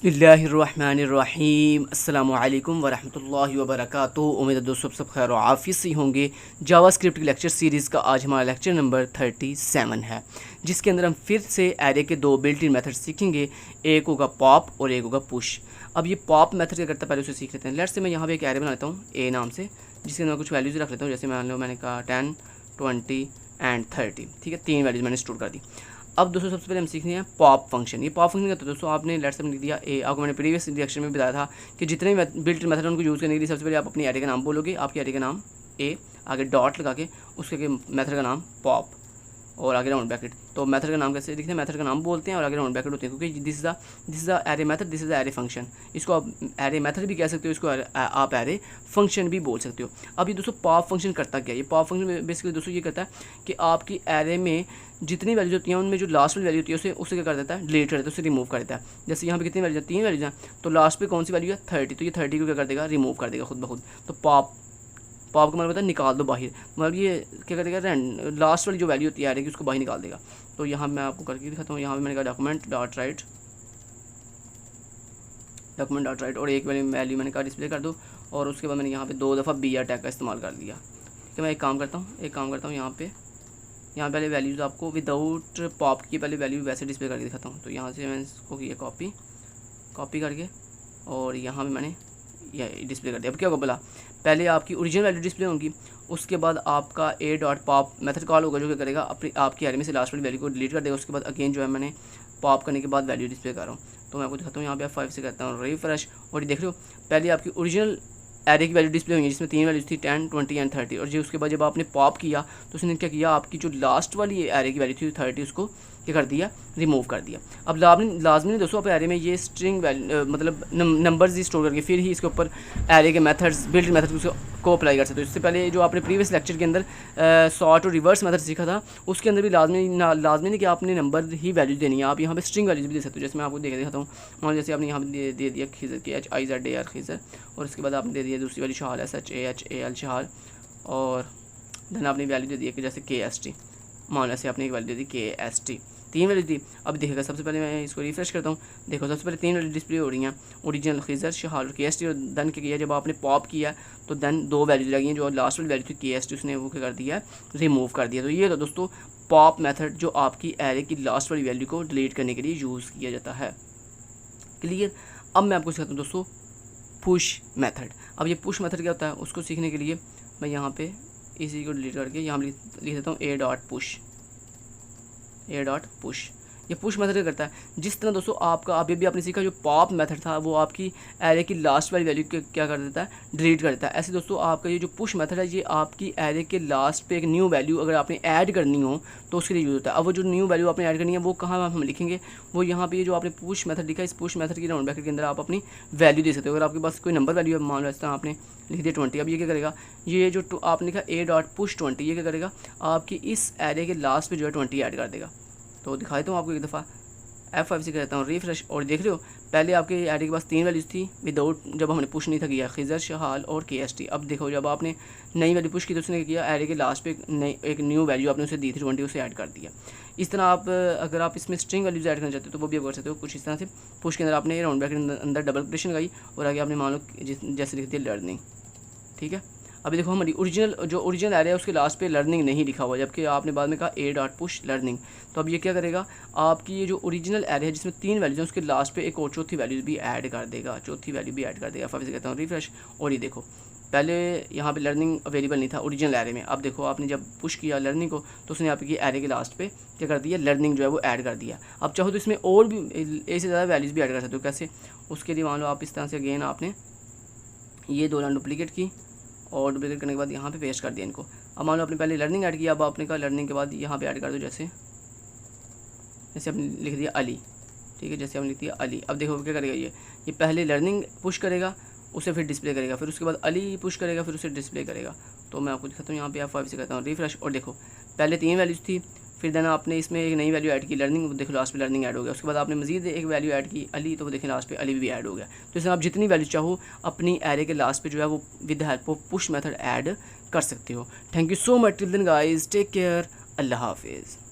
बिस्मिल्लाहिर्रहमानिर्रहीम अस्सलामुअलैकुम वरहमतुल्लाहि वबरकातुहू। उम्मीद है दोस्तों सब खैर और आफियत से होंगे। जावास्क्रिप्ट की लेक्चर सीरीज़ का आज हमारा लेक्चर नंबर 37 है, जिसके अंदर हम फिर से एरे के दो बिल्ट इन मेथड सीखेंगे। एक होगा पॉप और एक होगा पुश। अब ये पॉप मेथड क्या करता है पहले उसे सीख लेते हैं। लेट्स से मैं यहाँ पे एक एरे बना लेता हूँ ए नाम से, जिसके अंदर कुछ वैल्यूज़ रख लेता हूँ। जैसे मान लो मैंने कहा 10, 20 एंड 30, ठीक है, 3 वैल्यूज़ मैंने स्टोर कर दी। अब दोस्तों सबसे पहले हम सीखने हैं पॉप फंक्शन। ये पॉप फंक्शन करते हैं दोस्तों, आपने लेट्स से लिख दिया ए। आपको मैंने प्रीवियस रिएक्शन में बताया था कि जितने भी बिल्ट मेथड उनको यूज़ करने के लिए सबसे पहले आप अपनी एरे का नाम बोलोगे। आपके एरे का नाम ए, आगे डॉट लगा के उसके मेथड का नाम पॉप और आगे राउंड ब्रैकेट। तो मेथड का नाम कैसे लिखते हैं, मेथड का नाम बोलते हैं और आगे राउंड ब्रैकेट होते हैं, क्योंकि this is the array method, this is the array function. इसको आप एरे मेथड भी कह सकते हो, इसको आप एरे फंक्शन भी बोल सकते हो। अब ये दोस्तों पॉप फंक्शन करता क्या है? ये पॉप फंक्शन बेसिकली दोस्तों ये करता है कि आपकी एरे में जितनी वैल्यूज होती हैं उनमें जो लास्ट वाली वैल्यू होती है उसे क्या कर देता है, डिलीट कर देता है, उसे रिमूव कर देता है। जैसे यहाँ पे कितनी वैल्यू है, 3 वैल्यूज हैं, तो लास्ट पे कौन सी वैल्यू है 30, तो ये 30 को क्या कर देगा, रिमूव कर देगा खुद ब खुद। तो पॉप का मतलब होता है निकाल दो बाहर, मतलब ये क्या करेगा, लास्ट वाली जो वैल्यू होती है एरे की उसको बाहर निकाल देगा। तो यहाँ मैं आपको करके दिखाता हूँ। यहाँ पे मैंने कहा डॉक्यूमेंट डॉट राइट और एक वैल्यू मैंने कहा डिस्प्ले कर दो, और उसके बाद मैंने यहाँ पे 2 दफ़ा बी आर टैग का इस्तेमाल कर दिया। तो मैं एक काम करता हूँ यहाँ पहले वैल्यूज़ आपको विदाउट पॉप की पहले वैल्यू वैसे डिस्प्ले करके दिखाता हूँ। तो यहाँ से मैंने इसको किया कॉपी करके और यहाँ पे मैंने यह डिस्प्ले कर दिया। अब क्या होगा बोला, पहले आपकी ओरिजिनल वैल्यू डिस्प्ले होगी, उसके बाद आपका ए डॉट पॉप मेथड कॉल होगा जो क्या करेगा, अपनी आपकी एरे में से लास्ट वाली वैल्यू को डिलीट कर देगा। उसके बाद अगेन जो है मैंने पॉप करने के बाद वैल्यू डिस्प्ले कर रहा हूँ। तो मैं आपको दिखाता हूँ, यहाँ पे 5 से करता हूँ रिफ्रेश, और ये देख रहे हो पहले आपकी ओरिजिनल एरे की वैल्यू डिस्प्ले हुई है जिसमें 3 वैल्यूज थी 10, 20 एंड 30। और जो उसके बाद जब आपने पॉप किया तो उसने क्या किया, आपकी जो लास्ट वाली एरे की वैल्यू थी 30 उसको क्या कर दिया, रिमूव कर दिया। अब लाजमी दोस्तों आप एरे में ये स्ट्रिंग वैल्यू मतलब नंबर्स ही स्टोर करके फिर ही इसके ऊपर एरे के मेथड्स बिल्ट मेथड को अप्लाई कर सकते हो। इससे पहले जो आपने प्रीवियस लेक्चर के अंदर सॉर्ट और रिवर्स मेथड सीखा था, उसके अंदर भी लाजमी नहीं कि आपने नंबर ही वैल्यू देनी है, आप यहाँ पे स्ट्रिंग वैल्यूज भी दे सकते हो। जैसे मैं आपको दिखाता हूँ, मान जैसे आपने यहाँ पे दे दिया खिजर के HIZAR खिजर, और उसके बाद आपने दे दिया दूसरी वाली शहाल SHAHAL शहाल, और देन आपने वैल्यू दे दी कि जैसे KST, मान ऐसे आपने एक वैल्यू दे दी KST, 3 वैल्यू दी। अब देखिएगा सबसे पहले मैं इसको रिफ्रेश करता हूँ, देखो सबसे पहले 3 वैल्यू डिस्प्ले हो रही हैं, ओरिजिनल खिजर शहाल और KST। और देन क्या किया, जब आपने पॉप किया तो देन 2 वैल्यूज लगी हैं, जो लास्ट वाली वैल्यू थी KST उसने वो क्या कर दिया, रिमूव कर दिया। तो ये तो दोस्तों पॉप मेथड जो आपकी एरे की लास्ट वाली वैल्यू को डिलीट करने के लिए यूज़ किया जाता है। क्लियर। अब मैं आपको सिखाता हूँ दोस्तों पुश मेथड। अब ये पुश मेथड क्या होता है उसको सीखने के लिए मैं यहाँ पे इसी को डिलीट करके यहाँ लिख देता हूँ ए डॉट पुश। ये पुश मेथड क्या करता है, जिस तरह दोस्तों आपका अभी भी आपने सीखा जो पॉप मेथड था वो आपकी एरे की लास्ट वाली वैल्यू क्या कर देता है, डिलीट कर देता है। ऐसे दोस्तों आपका ये जो पुश मेथड है ये आपकी एरे के लास्ट पे एक न्यू वैल्यू अगर आपने ऐड करनी हो तो उसके लिए यूज़ होता है। अब वो जो न्यू वैल्यू आपने ऐड करनी है वो कहाँ हम लिखेंगे, वो यहाँ पे जो आपने पुश मेथड लिखा है, इस पुश मेथड की राउंड ब्रैकेट के अंदर आप अपनी वैल्यू दे सकते हो। अगर आपके पास कोई नंबर वैल्यू है, मान लो इस तरह आपने लिख दिया 20, अब ये क्या करेगा, ये जो आपने लिखा ए डॉट पुश 20, ये क्या करेगा, आपकी इस एरे के लास्ट पे जो है 20 ऐड कर देगा। तो दिखा देता हूँ आपको एक दफ़ा, F5 से करता हूँ रिफ्रेश, और देख रहे हो पहले आपके एरे के पास 3 वैल्यूज़ थी विदाउट, जब हमने पुश नहीं था किया, खिजर शहाल और KST। अब देखो जब आपने नई वैल्यू पुश की तो उसने क्या किया, एरे के लास्ट पे एक न्यू वैल्यू आपने उसे दी थी 20, उसे ऐड कर दिया। इस तरह आप अगर आप इसमें स्ट्रिंग वैल्यूज ऐड करना चाहते हो तो वो भी आप कर सकते हो कुछ इस तरह से। पुश के अंदर आपने राउंड ब्रैकेट के अंदर डबल कोटेशन लगाई और आगे आपने मान लो जैसे लिख दिया लर्निंग, ठीक है। अभी देखो हमारी ओरिजिनल एरे है उसके लास्ट पे लर्निंग नहीं लिखा हुआ, जबकि आपने बाद में कहा ए डॉट पुश लर्निंग। तो अब ये क्या करेगा, आपकी ये जो ओरिजिनल एरे है जिसमें 3 वैल्यूज हैं उसके लास्ट पे एक और चौथी वैल्यू भी ऐड कर देगा, F5 से कहता हूँ रिफ्रेश। और ये देखो पहले यहाँ पे लर्निंग अवेलेबल नहीं था ओरिजिनल एरे में, अब देखो आपने जब पुश किया लर्निंग को तो उसने आपकी एरे के लास्ट पे क्या कर दिया, लर्निंग जो है वो ऐड कर दिया। अब चाहो तो इसमें और भी ए से ज़्यादा वैल्यूज़ भी ऐड कर सकते हो। कैसे, उसके लिए मान लो आप इस तरह से अगेन आपने ये 2 लाइन डुप्लीकेट की और डुप्लीकेट करने के बाद यहाँ पे पेस्ट कर दिया इनको। अब मान लो आपने पहले लर्निंग ऐड किया, अब आपने कहा लर्निंग के बाद यहाँ पे ऐड कर दो, जैसे आपने लिख दिया अली, ठीक है, जैसे हमने लिख दिया अली। अब देखो क्या करेगा, ये पहले लर्निंग पुश करेगा, उसे फिर डिस्प्ले करेगा, फिर उसके बाद अली पुश करेगा, फिर उसे डिस्प्ले करेगा। तो मैं आपको दिखाता हूँ, यहाँ पे F5 से करता हूँ रिफ्रेश, और देखो पहले 3 वैल्यूज़ थी, फिर देना आपने इसमें एक नई वैल्यू ऐड की लर्निंग, देखो लास्ट पे लर्निंग ऐड हो गया। उसके बाद आपने मजीद एक वैल्यू ऐड की अली, तो वो देखें लास्ट पे अली भी ऐड हो गया। तो इसमें आप जितनी वैल्यू चाहो अपनी एरे के लास्ट पे जो है वो with help of push method add कर सकते हो। Thank you so much, till then guys, take care, अल्लाह हाफिज़।